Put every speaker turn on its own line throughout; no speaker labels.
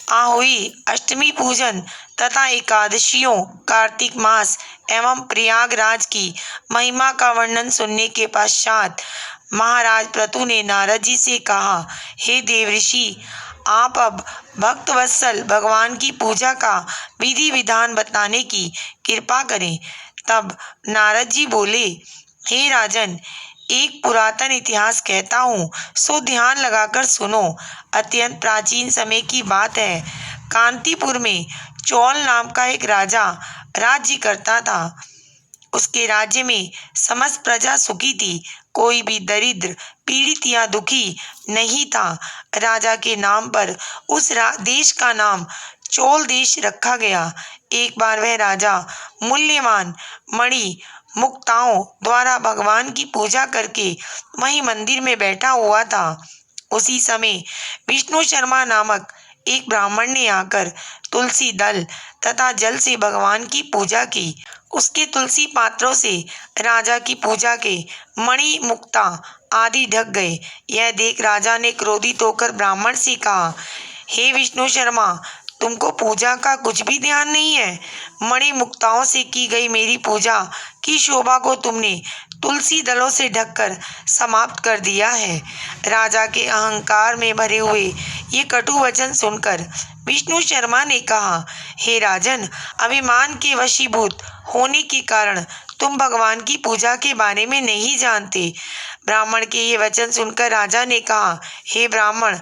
आहुति, अष्टमी पूजन तथा एकादशियों, कार्तिक मास एवं प्रयागराज की महिमा का वर्णन सुनने के पश्चात महाराज पृथु ने नारद जी से कहा, हे देवऋषि, आप अब भक्त वत्सल भगवान की पूजा का विधि विधान बताने की कृपा करें। तब नारद जी बोले, हे राजन, एक पुरातन इतिहास कहता हूँ, सो ध्यान लगाकर सुनो। अत्यंत प्राचीन समय की बात है। कांतीपुर में चौल नाम का एक राजा राज्य करता था। उसके राज्य में समस्त प्रजा सुखी थी। कोई भी दरिद्र, पीड़ित या दुखी नहीं था। राजा के नाम पर उस देश का नाम चोल देश रखा गया। एक बार वह राजा मूल्यवान मणि मुक्ताओं द्वारा भगवान की पूजा करके वहीं मंदिर में बैठा हुआ था। उसी समय विष्णु शर्मा नामक एक ब्राह्मण ने आकर तुलसी दल तथा जल से भगवान की पूजा की। उसके तुलसी पात्रों से राजा की पूजा के मणि मुक्ता आदि ढक गए। यह देख राजा ने क्रोधित होकर ब्राह्मण से कहा, हे विष्णु शर्मा, तुमको पूजा का कुछ भी ध्यान नहीं है। मणि मुक्ताओं से की गई मेरी पूजा की शोभा को तुमने तुलसी दलों से ढककर समाप्त कर दिया है। राजा के अहंकार में भरे हुए ये कटु वचन सुनकर विष्णु शर्मा ने कहा, हे राजन, अभिमान के वशीभूत होने के कारण तुम भगवान की पूजा के बारे में नहीं जानते। ब्राह्मण के ये वचन सुनकर राजा ने कहा, हे ब्राह्मण,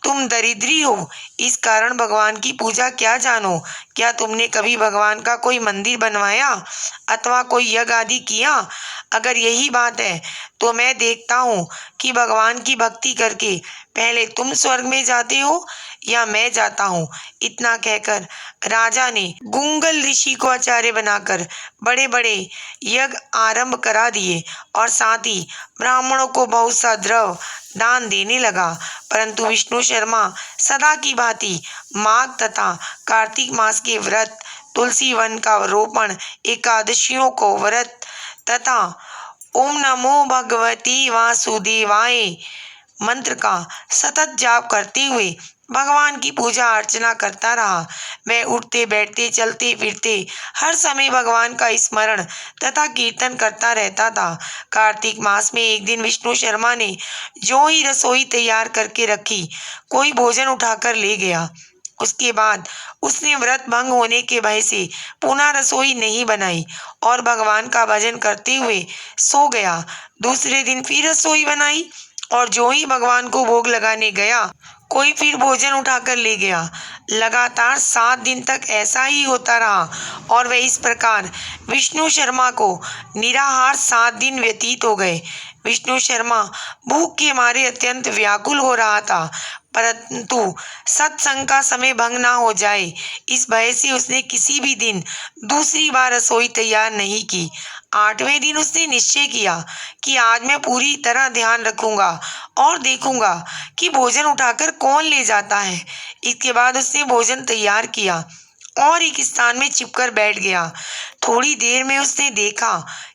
तुम दरिद्री हो, इस कारण भगवान की पूजा क्या जानो। क्या तुमने कभी भगवान का कोई मंदिर बनवाया अथवा कोई यज्ञ आदि किया? अगर यही बात है तो मैं देखता हूँ कि भगवान की भक्ति करके पहले तुम स्वर्ग में जाते हो या मैं जाता हूँ। इतना कहकर राजा ने गुंगल ऋषि को आचार्य बनाकर बड़े बड़े यज्ञ आरंभ करा दिए और साथ ही ब्राह्मणों को बहुत सा द्रव्य दान देने लगा। परंतु विष्णु शर्मा सदा की भांति माघ तथा कार्तिक मास के व्रत, तुलसी वन का रोपण, एकादशियों को व्रत तथा ओम नमो भगवती वासुदेवाय मंत्र का सतत जाप करते हुए भगवान की पूजा अर्चना करता रहा। वह उठते बैठते चलते फिरते हर समय भगवान का स्मरण तथा कीर्तन करता रहता था। कार्तिक मास में एक दिन विष्णु शर्मा ने जो ही रसोई तैयार करके रखी, कोई भोजन उठाकर ले गया। उसके बाद उसने व्रत भंग होने के भय से पुनः रसोई नहीं बनाई और भगवान का भजन करते हुए सो गया। दूसरे दिन फिर रसोई बनाई और जो ही भगवान को भोग लगाने गया, कोई फिर भोजन उठाकर ले गया। लगातार 7 दिन तक ऐसा ही होता रहा और वह इस प्रकार विष्णु शर्मा को निराहार 7 दिन व्यतीत हो गए। विष्णु शर्मा भूख के मारे अत्यंत व्याकुल हो रहा था, परंतु सत्संग का समय भंग ना हो जाए, इस भय से उसने किसी भी दिन दूसरी बार रसोई तैयार नहीं की। 8वें दिन उसने निश्चय किया कि आज मैं पूरी तरह ध्यान रखूंगा और देखूंगा कि भोजन उठाकर कौन ले जाता है। इसके बाद उसने भोजन तैयार किया और एक स्थान में छिपकर बैठ गया। थोड़ी देर में उसने देखा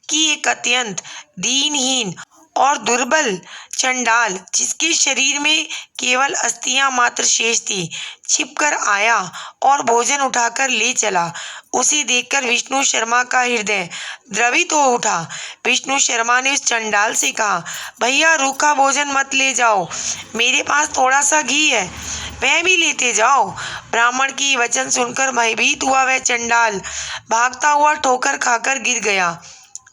कि एक अत्यंत दीनहीन और दुर्बल चंडाल, जिसके शरीर में केवल अस्थियां मात्र शेष थी, छिपकर आया और भोजन उठाकर ले चला। उसे देखकर विष्णु शर्मा का हृदय द्रवित हो उठा। विष्णु शर्मा ने उस चंडाल से कहा, भैया, रूखा भोजन मत ले जाओ, मेरे पास थोड़ा सा घी है, वह भी लेते जाओ। ब्राह्मण की वचन सुनकर भयभीत हुआ वह चंडाल भागता हुआ ठोकर खाकर गिर गया।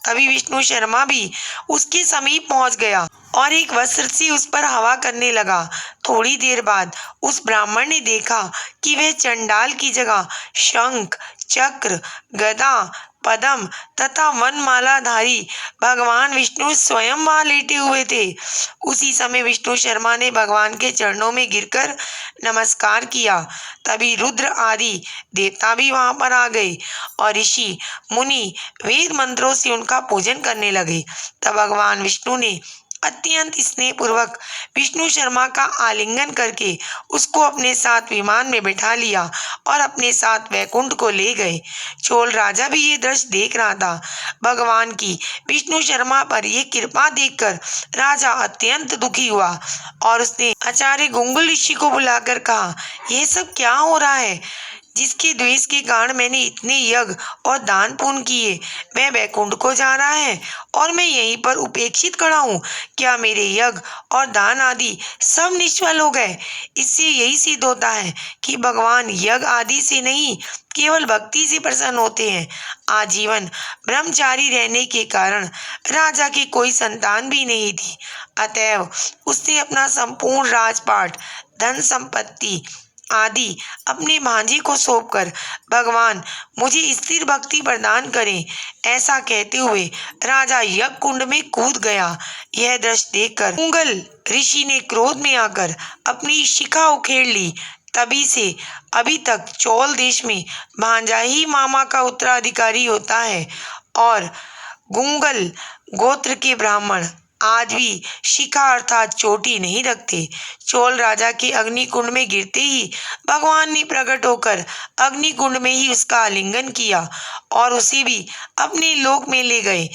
तभी विष्णु शर्मा भी उसके समीप पहुंच गया और एक वस्त्र से उस पर हवा करने लगा। थोड़ी देर बाद उस ब्राह्मण ने देखा कि वह चंडाल की जगह शंख, चक्र, गदा, पद्म तथा वनमालाधारी भगवान विष्णु स्वयं वहां लेटे हुए थे। उसी समय विष्णु शर्मा ने भगवान के चरणों में गिरकर नमस्कार किया। तभी रुद्र आदि देवता भी वहां पर आ गए और ऋषि मुनि वेद मंत्रों से उनका पूजन करने लगे। तब भगवान विष्णु ने अत्यंत स्नेहपूर्वक विष्णु शर्मा का आलिंगन करके उसको अपने साथ विमान में बिठा लिया और अपने साथ वैकुंठ को ले गए। चोल राजा भी ये दृश्य देख रहा था। भगवान की विष्णु शर्मा पर ये कृपा देखकर राजा अत्यंत दुखी हुआ और उसने आचार्य गुंगुल ऋषि को बुलाकर कहा, यह सब क्या हो रहा है? जिसके द्वेष के कारण मैंने इतने यज्ञ और दान पुण्य किए, वह वैकुंठ को जा रहा है और मैं यहीं पर उपेक्षित खड़ा हूँ। क्या मेरे यज्ञ और दान आदि सब निष्फल हो गए? इससे यही सिद्ध होता है कि भगवान यज्ञ आदि से नहीं, केवल भक्ति से प्रसन्न होते हैं। आजीवन ब्रह्मचारी रहने के कारण राजा की कोई संतान भी नहीं थी, अतएव उसने अपना संपूर्ण राजपाट, धन संपत्ति आदि अपने भांजे को सौंपकर भगवान मुझे स्थिर भक्ति प्रदान करें, ऐसा कहते हुए राजा यज्ञ कुंड में कूद गया। यह दृश्य देखकर उंगल ऋषि ने क्रोध में आकर अपनी शिखा उखेड़ ली। तभी से अभी तक चोल देश में भांजा ही मामा का उत्तराधिकारी होता है और गुंगल गोत्र के ब्राह्मण आज भी शिखा अर्थात चोटी नहीं रखते। चोल राजा के अग्निकुंड में गिरते ही भगवान ने प्रकट होकर अग्निकुंड में ही उसका आलिंगन किया और उसे भी अपने लोक में ले गए।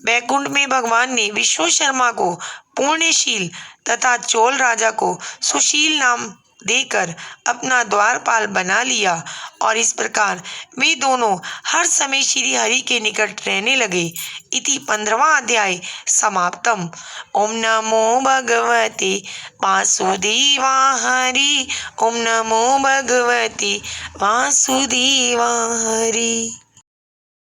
वैकुंठ में भगवान ने विष्णु शर्मा को पुण्यशील तथा चोल राजा को सुशील नाम देकर अपना द्वारपाल बना लिया और इस प्रकार वे दोनों हर समय श्री हरि के निकट रहने लगे। इति 15वां अध्याय समाप्तम। ओम नमो भगवते वासुदेवाय। ओम नमो भगवते वासुदेवाय।